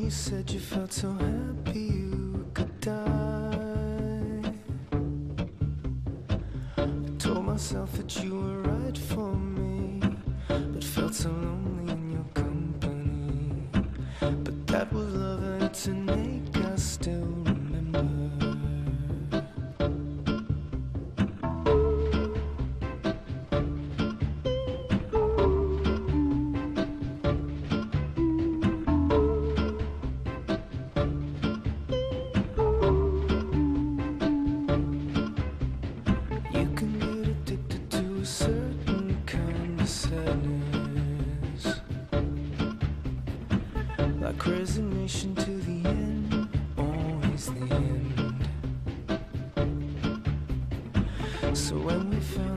you said you felt so happy you could die. I told myself that you were right for me, but felt so lonely in your company. But that was love and to make us still remember. Certain kind of sadness, like resignation to the end, always the end. So when we found